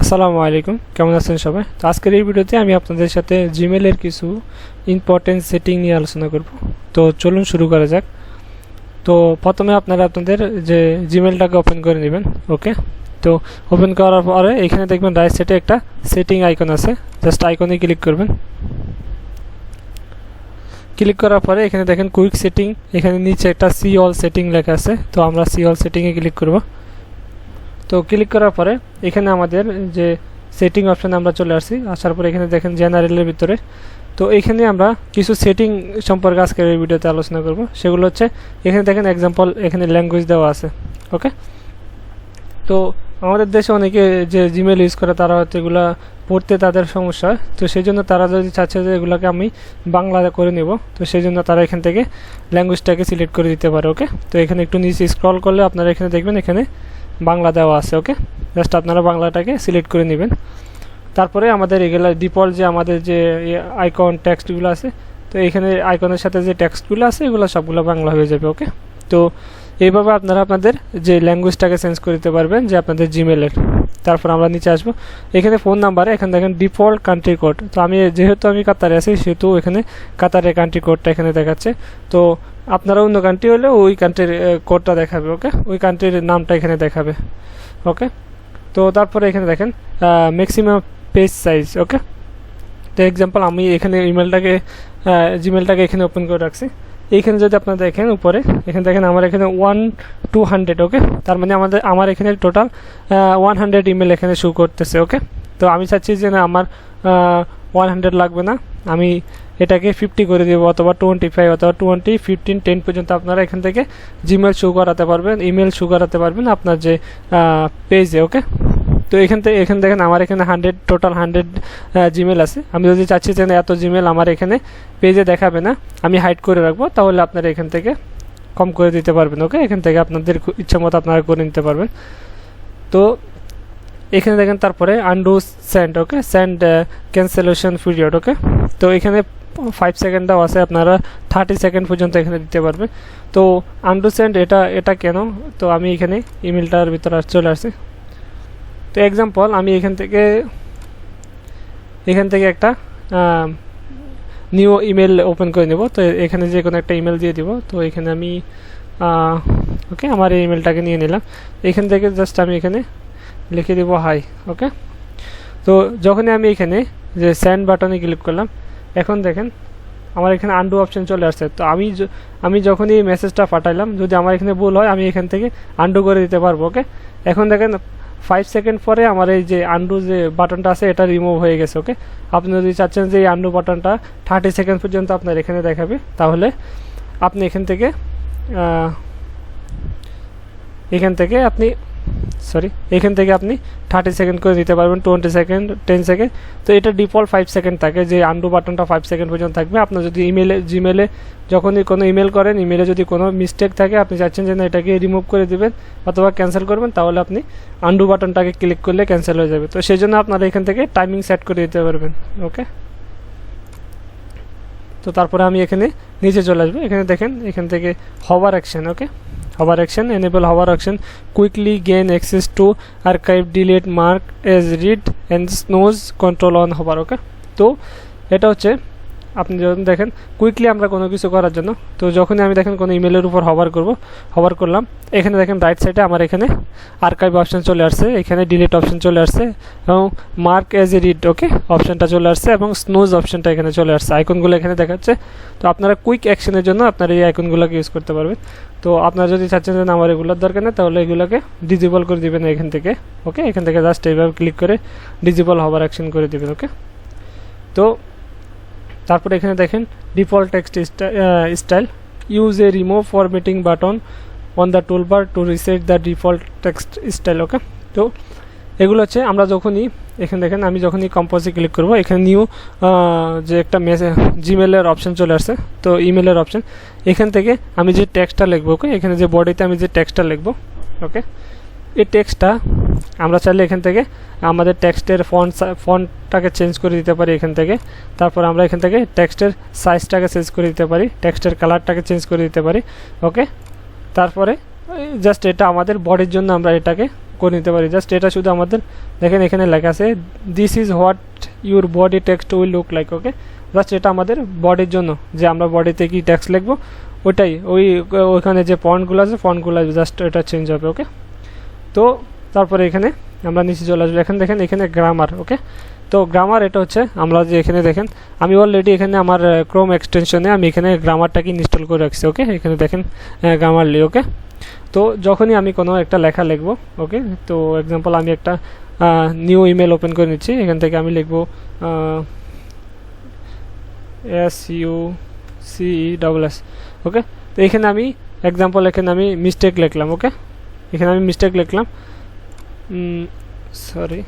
আসসালামু আলাইকুম, কেমন আছেন সবাই? তো আজকের এই ভিডিওতে আমি আপনাদের সাথে জিমেলের কিছু ইম্পর্টেন্ট সেটিং নিয়ে আলোচনা করব। তো চলুন শুরু করা যাক। তো প্রথমে আপনারা আপনাদের যে জিমেলটাকে ওপেন করে নেবেন। ওকে, তো ওপেন করার পরে এখানে দেখবেন রাইট সাইডে একটা সেটিং আইকন আছে, জাস্ট আইকনে ক্লিক করবেন। ক্লিক করার পরে এখানে দেখেন কুইক সেটিং, এখানে নিচে একটা সি অল সেটিং লেখা আছে, তো আমরা সি অল সেটিংয়ে ক্লিক করব। তো ক্লিক করার পরে এখানে আমাদের যে সেটিং অপশানে আমরা চলে আসছি, আসার পরে এখানে দেখেন জেনারেলের ভিতরে। তো এখানে আমরা কিছু সেটিং সম্পর্কে আজকের এই ভিডিওতে আলোচনা করব। সেগুলো হচ্ছে এখানে দেখেন এক্সাম্পল, এখানে ল্যাঙ্গুয়েজ দেওয়া আছে। ওকে, তো আমাদের দেশে অনেকে যে জিমেল ইউজ করে তারা হয়তো এগুলো পড়তে তাদের সমস্যা হয়, তো সেই জন্য তারা যদি চাচ্ছে যে এগুলোকে আমি বাংলা করে নেব, তো সেই জন্য তারা এখান থেকে ল্যাঙ্গুয়েজটাকে সিলেক্ট করে দিতে পারে। ওকে, তো এখানে একটু নিচে স্ক্রল করলে আপনারা এখানে দেখবেন এখানে বাংলা দেওয়া আছে। ওকে, জাস্ট আপনারা বাংলাটাকে সিলেক্ট করে নেবেন। তারপরে আমাদের এগুলো ডিফল্ট যে আমাদের যে আইকন টেক্সটগুলো আছে, তো এখানে আইকনের সাথে যে টেক্সটগুলো আছে এগুলো সবগুলো বাংলা হয়ে যাবে। ওকে, তো এইভাবে আপনারা আপনাদের যে ল্যাঙ্গুয়েজটাকে চেঞ্জ করে দিতে পারবেন যে আপনাদের জিমেলের। তারপর আমরা নিচে আসবো, এখানে ফোন নাম্বারে এখানে দেখেন ডিফল্ট কান্ট্রি কোড। তো যেহেতু আমি কাতারে আছি সেহেতু এখানে কাতারের কান্ট্রি কোডটা এখানে দেখাচ্ছে। তো আপনারা অন্য কান্ট্রি হলে ওই কান্ট্রির কোডটা দেখাবে। ওকে, ওই কান্ট্রির নামটা এখানে দেখাবে। ওকে, তো তারপরে এখানে দেখেন ম্যাক্সিমাম পেজ সাইজ। ওকে, তো এক্সাম্পল আমি এখানে জিমেলটাকে এখানে ওপেন করে রাখছি। এইখানে যদি আপনারা দেখেন উপরে, এখানে দেখেন আমার এখানে 1-200। ওকে, তার মানে আমার এখানে টোটাল 100 ইমেল এখানে শো করতেছে। ওকে, তো আমি চাচ্ছি যে না আমার 100 লাগবে না, আমি এটাকে 50 করে দেবো, অথবা 25 অথবা 20, 15, 10 পর্যন্ত আপনারা এখান থেকে জিমেল শো করাতে পারবেন, ইমেল শো করাতে পারবেন আপনার যে পেজে। ওকে, তো এখানে দেখেন আমার এখানে টোটাল 100 জিমেল আছে। আমি যদি চাচ্ছি যে এত জিমেল আমার এখানে পেজে দেখাবে না, আমি হাইড করে রাখবো, তাহলে আপনারা এখান থেকে কম করে দিতে পারবেন। ওকে, এখান থেকে আপনাদের ইচ্ছা মতো আপনারা করে নিতে পারবেন। তো এখানে দেখেন তারপরে আনডু সেন্ড। ওকে, সেন্ড ক্যান্সেলেশন পিরিয়ড। ওকে, তো এখানে 5 সেকেন্ড দেওয়া আছে, আপনারা 30 সেকেন্ড পর্যন্ত এখানে দিতে পারবেন। তো আনডু সেন্ড এটা কেন, তো আমি এখানে ইমেলটার ভিতরে চলে আসছি। তো এক্সাম্পল আমি এখান থেকে একটা নিউ ইমেল ওপেন করে নেব। তো এখানে যে কোনো একটা ইমেল দিয়ে দিব। তো এখানে আমি ওকে আমার এই ইমেলটাকে নিয়ে নিলাম। এখান থেকে জাস্ট আমি এখানে লিখে দেবো হাই। ওকে, তো যখনই আমি এখানে যে সেন্ড বাটনে ক্লিক করলাম, এখন দেখেন আমার এখানে আনডু অপশন চলে আসছে। তো আমি যখনই এই মেসেজটা পাঠাইলাম, যদি আমার এখানে ভুল হয় আমি এখান থেকে আনডু করে দিতে পারবো। ওকে, এখন দেখেন 5 সেকেন্ড পরে আমার এই যে আনডু যে বাটনটা আছে এটা রিমুভ হয়ে গেছে। ওকে, আপনি যদি চাচ্ছেন যে এই আনডু বাটনটা 30 সেকেন্ড পর্যন্ত আপনার এখানে দেখাবে, তাহলে আপনি এখান থেকে আপনি 30 সেকেন্ড করে দিতে পারবেন, 20 সেকেন্ড, 10 সেকেন্ড। তো এটা ডিফল্ট 5 সেকেন্ড থাকে, যে আনডু বাটনটা 5 সেকেন্ড পর্যন্ত থাকবে। আপনার যদি জিমেলে যখনই কোনো ইমেল করেন, ইমেলে যদি কোনো মিস্টেক থাকে, আপনি চাচ্ছেন যে না এটাকে রিমুভ করে দিবেন অথবা ক্যান্সেল করবেন, তাহলে আপনি আনডু বাটনটাকে ক্লিক করলে ক্যান্সেল হয়ে যাবে। তো সেই জন্য আপনারা এখান থেকে টাইমিং সেট করে দিতে পারবেন। ওকে, তো তারপরে আমি এখানে নিচে চলে আসবো। এখানে দেখেন এখান থেকে hover action. Okay, hover action, enable hover action, quickly gain access to archive, delete, mark as read and snooze control on hover। ওকে, তো এটা হচ্ছে আপনি যখন দেখেন কুইকলি আমরা কোনো কিছু করার জন্য, তো যখনই আমি দেখেন কোনো ইমেলের উপর হভার করলাম, এখানে দেখেন রাইট সাইডে আমার এখানে আর্কাইভ অপশন চলে আসছে, এখানে ডিলিট অপশন চলে আসছে, এবং মার্ক এজ এ রিড ওকে অপশনটা চলে আসছে, এবং স্নুজ অপশনটা এখানে চলে আসছে। আইকনগুলো এখানে দেখাচ্ছে। তো আপনারা কুইক অ্যাকশনের জন্য আপনারা এই আইকনগুলোকে ইউজ করতে পারবেন। তো আপনারা যদি চাচ্ছেন যে আমার এগুলোর দরকার নেই, তাহলে এগুলোকে ডিজেবল করে দিবেন এখান থেকে। ওকে, এখান থেকে জাস্ট এইভাবে ক্লিক করে ডিজেবল হভার অ্যাকশন করে দিবেন। ওকে, তো তারপরে এখানে দেখেন default text style, use a remove formatting button on the toolbar to reset the default text style. Okay, তো এগুলো হচ্ছে আমরা যখনই এখানে দেখেন আমি যখনই কম্পোজে ক্লিক করব, এখানে নিউ যে একটা জিমেলের অপশন চলে আসছে, তো ইমেলের অপশন, এখান থেকে আমি যে টেক্সটটা লিখবো, ওকে এখানে যে বডিতে আমি যে টেক্সটটা লিখবো, ওকে এই টেক্সটটা আমরা চাইলে এখান থেকে আমাদের টেক্সটের ফন্টটাকে চেঞ্জ করে দিতে পারি এখান থেকে। তারপর আমরা এখান থেকে টেক্সটের সাইজটাকে চেঞ্জ করে দিতে পারি, টেক্সটের কালারটাকে চেঞ্জ করে দিতে পারি। ওকে, তারপরে জাস্ট এটা আমাদের বডির জন্য আমরা এটাকে করে নিতে পারি। জাস্ট এটা শুধু আমাদের দেখেন এখানে লেখা আছে this is what your body text will look like. Okay, just এটা আমাদের বডির জন্য, যে আমরা বডিতে কি টেক্সট লিখবো ওইটাই, ওইখানে যে ফন্টগুলো আছে ফন্টগুলো জাস্ট এটা চেঞ্জ হবে। ওকে, তো তারপরে এখানে আমরা নিচে চলে আসবো। এখানে দেখেন এখানে গ্রামার। ওকে, তো গ্রামার এটা হচ্ছে আমরা যে এখানে দেখেন আমি অলরেডি এখানে আমার ক্রোম এক্সটেনশনে আমি এখানে গ্রামারটাকে ইনস্টল করে রাখছি। ওকে, এখানে দেখেন গ্রামারলি। ওকে, তো যখনই আমি কোনো একটা লেখা লিখবো, ওকে, তো এক্সাম্পল আমি একটা নিউ ইমেল ওপেন করে নিচ্ছি। এখান থেকে আমি লিখবো SUCESS। ওকে, তো এখানে আমি এক্সাম্পল এখানে আমি মিস্টেক লিখলাম। ওকে, এখানে আমি মিস্টেক লিখলাম, সরি,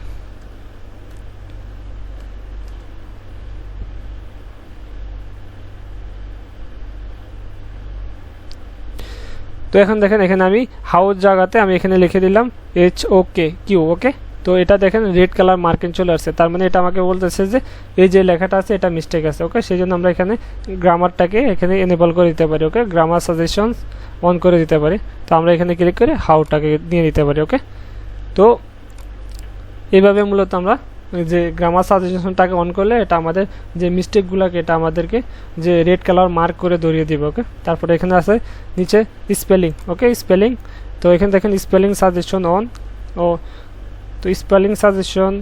তো এখন দেখেন এখানে আমি হাউস জায়গাতে আমি এখানে লিখে দিলাম HOKQ। ওকে, তো এটা দেখেন রেড কালার মার্কিং চলে আসছে, তার মানে এটা আমাকে বলতেছে যে এই যে লেখাটা আছে এটা মিস্টেক আছে। ওকে, সেই জন্য আমরা এখানে গ্রামারটাকে এখানে এনেবল করে দিতে পারি। ওকে, গ্রামার সাজেশনস অন করে দিতে পারি। তো আমরা এখানে ক্লিক করে হাউটাকে নিয়ে দিতে পারি। ওকে, তো এইভাবে মূলত আমরা যে গ্রামার সাজেশনটাকে অন করলে এটা আমাদের যে মিস্টেকগুলোকে এটা আমাদেরকে যে রেড কালার মার্ক করে ধরিয়ে দিবে। ওকে, তারপরে এখানে আছে নিচে স্পেলিং। ওকে, স্পেলিং, তো এখানে দেখেন স্পেলিং সাজেশন অন। ও তো স্পেলিং সাজেশন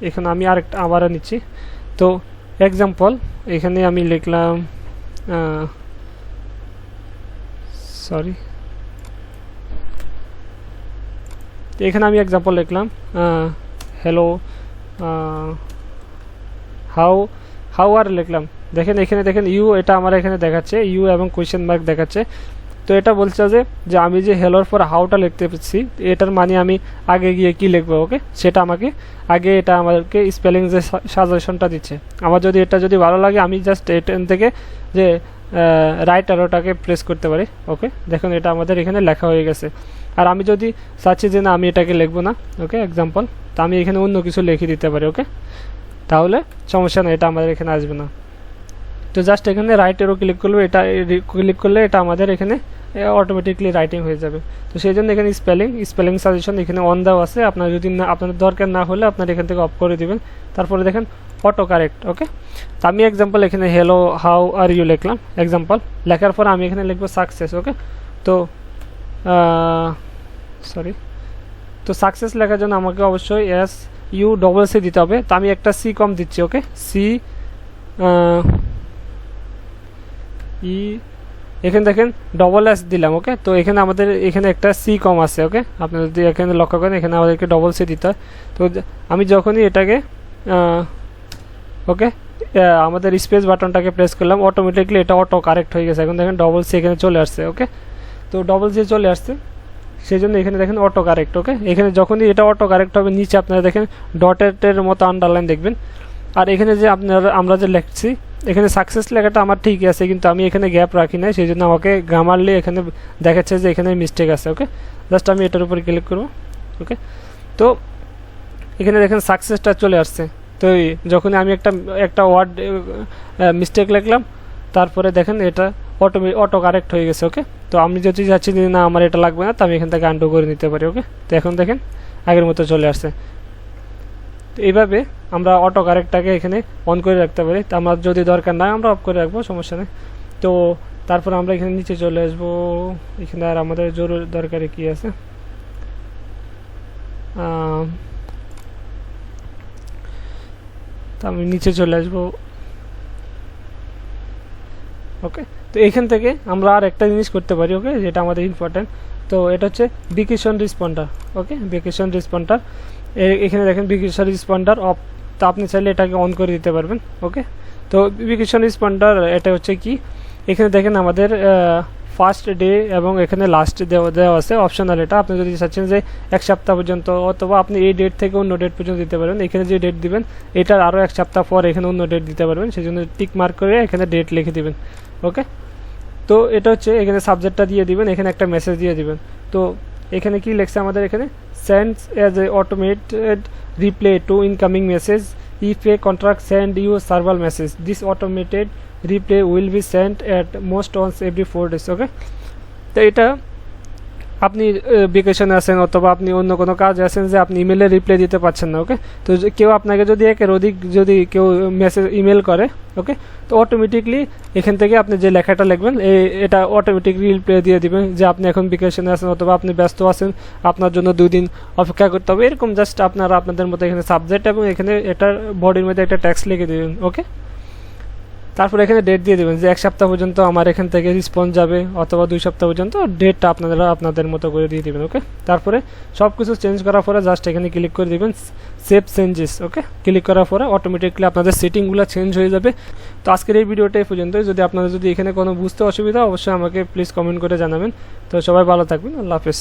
এখানে আমি আবারও নিচ্ছি। তো এক্সাম্পল এখানে আমি লিখলাম সরি, এখানে আমি এক্সাম্পল লিখলাম হ্যালো হাউ আর লিখলাম। দেখেন এখানে দেখেন ইউ, এটা আমার এখানে দেখাচ্ছে ইউ এবং কোয়েশ্চেন মার্ক দেখাচ্ছে। তো এটা বলছে যে আমি যে হেলোর পর হাউটা লিখতে পারছি, এটার মানে আমি আগে গিয়ে কি লিখবো। ওকে, সেটা আমাকে আগে এটা আমাদেরকে স্পেলিং যে সাজেশনটা দিচ্ছে। আমার যদি এটা যদি ভালো লাগে আমি জাস্ট এখান থেকে যে রাইট অ্যারোটাকে প্রেস করতে পারি। ওকে, দেখুন এটা আমাদের এখানে লেখা হয়ে গেছে। আর আমি যদি চাচ্ছি যে না আমি এটাকে লিখবো না, ওকে এক্সাম্পল, তো আমি এখানে অন্য কিছু লিখে দিতে পারি। ওকে, তাহলে সমস্যা নেই, এটা আমাদের এখানে আসবে না। তো জাস্ট এখানে রাইট অ্যারো ক্লিক করলে এটা আমাদের এখানে অটোমেটিকলি রাইটিং হয়ে যাবে। তো সেই জন্য এখানে স্পেলিং সাজেশন এখানে অন দেওয়া আছে। আপনার যদি না আপনাদের দরকার না হলে আপনার এখান থেকে অফ করে দিবেন। তারপরে দেখেন অটো কারেক্ট। ওকে, তো আমি এক্সাম্পল এখানে হ্যালো হাউ আর ইউ লিখলাম এক্সাম্পল, লেখার পর আমি এখানে লিখবো সাকসেস। ওকে, তো সরি, তো সাকসেস লেখার জন্য আমাকে অবশ্যই SUCC দিতে হবে। তো আমি একটা সি কম দিচ্ছি। ওকে, এখানে দেখেন S দিলাম। ওকে, তো এখানে আমাদের এখানে একটা সি কম আছে। ওকে, আপনারা যদি এখানে লক্ষ্য করেন এখানে আমাদেরকে সি দিতে হয়। তো আমি যখনই এটাকে ওকে আমাদের স্পেস বাটনটাকে প্রেস করলাম, অটোমেটিকলি এটা অটো কারেক্ট হয়ে গেছে। এখন দেখেন সি এখানে চলে আসছে। ওকে, তো সি চলে আসছে, সেই জন্য এখানে দেখেন অটো কারেক্ট। ওকে, এখানে যখনই এটা অটো কারেক্ট হবে নিচে আপনারা দেখেন ডটের মতো আন্ডারলাইন দেখবেন। আর এখানে যে আমরা যে লিখছি এখানে সাকসেস লেখাটা আমার ঠিকই আছে, কিন্তু আমি এখানে গ্যাপ রাখি নাই, সেই জন্য আমাকে গ্রামারলি এখানে দেখাচ্ছে যে এখানে মিস্টেক আছে। ওকে, জাস্ট আমি এটার উপর ক্লিক করব। ওকে, তো এখানে দেখেন সাকসেসটা চলে আসছে। তো যখনই আমি একটা ওয়ার্ড মিস্টেক লিখলাম তারপরে দেখেন এটা অটো কারেক্ট হয়ে গেছে। ওকে, তো আমি যদি চাচ্ছি যে না আমার এটা লাগবে না, তো আমি এখান থেকে আনডু করে নিতে পারি। ওকে, তো এখন দেখেন আগের মতো চলে আসছে। তো এইভাবে আমরা অটো কারেক্টটাকে এখানে অন করে রাখতে পারি। তো আমার যদি দরকার না আমরা অফ করে রাখবো, সমস্যা নেই। তো তারপর আমরা এখানে নিচে চলে আসবো। এখানে আর আমাদের জরুরি দরকারে কি আছে, তো আমি নিচে চলে আসবো। ওকে, তো এখান থেকে আমরা আর একটা জিনিস করতে পারি। ওকে, যেটা আমাদের ইম্পর্টেন্ট, তো এটা হচ্ছে ভেকেশন রেসপন্ডার। ওকে, ভেকেশন রেসপন্ডার এখানে দেখেন ভেকেশন রেসপন্ডার অফ, তো আপনি চাইলে এটাকে অন করে দিতে পারবেন। ওকে, তো ভেকেশন রেসপন্ডার এটা হচ্ছে কি, এখানে দেখেন আমাদের ফার্স্ট ডে এবং এখানে লাস্ট দেওয়া আছে অপশনাল। এটা আপনি যদি চাচ্ছেন যে এক সপ্তাহ পর্যন্ত, অথবা আপনি এই ডেট থেকে অন্য ডেট পর্যন্ত দিতে পারবেন। এখানে যে ডেট দিবেন এটার আরও এক সপ্তাহ পর এখানে অন্য ডেট দিতে পারবেন, সেই জন্য টিক মার্ক করে এখানে ডেট লিখে দিবেন। ওকে, তো এটা হচ্ছে এখানে সাবজেক্টটা দিয়ে দিবেন, এখানে একটা মেসেজ দিয়ে দিবেন। তো এখানে কি লেখছে আমাদের এখানে sends as a automated reply to incoming message if a contact send you server message this automated reply will be sent at most once every 4 days। Okay, তো এটা আপনি ভেকেশনে আছেন অথবা আপনি অন্য কোনো কাজে আছেন যে আপনি ইমেলে রিপ্লাই দিতে পারছেন না। ওকে, তো কেউ আপনাকে যদি একের অধিক যদি কেউ মেসেজ ইমেল করে, ওকে, তো অটোমেটিকলি এখান থেকে আপনি যে লেখাটা লিখবেন এটা অটোমেটিকলি রিপ্লাই দিয়ে দিবেন যে আপনি এখন ভেকেশনে আছেন অথবা আপনি ব্যস্ত আছেন, আপনার জন্য 2 দিন অপেক্ষা করতে হবে। এরকম জাস্ট আপনারা আপনাদের মতো এখানে সাবজেক্ট এবং এখানে এটার বডির মধ্যে একটা টেক্সট লিখে দেবেন। ওকে, তারপর এখানে ডেট দিয়ে দেবেন যে 1 সপ্তাহ পর্যন্ত আমার এখান থেকে রেসপন্স যাবে অথবা 2 সপ্তাহ পর্যন্ত, ডেটটা আপনারা আপনাদের মতো করে দিয়ে দেবেন। ওকে, তারপরে সব কিছু চেঞ্জ করার পরে জাস্ট এখানে ক্লিক করে দেবেন সেভ চেঞ্জেস। ওকে, ক্লিক করার পরে অটোমেটিকলি আপনাদের সেটিংগুলো চেঞ্জ হয়ে যাবে। তো আজকের এই ভিডিওটা এই পর্যন্তই। যদি আপনাদের যদি এখানে কোনো বুঝতে অসুবিধা অবশ্যই আমাকে প্লিজ কমেন্ট করে জানাবেন। তো সবাই ভালো থাকবেন, আল্লাহ হাফেজ।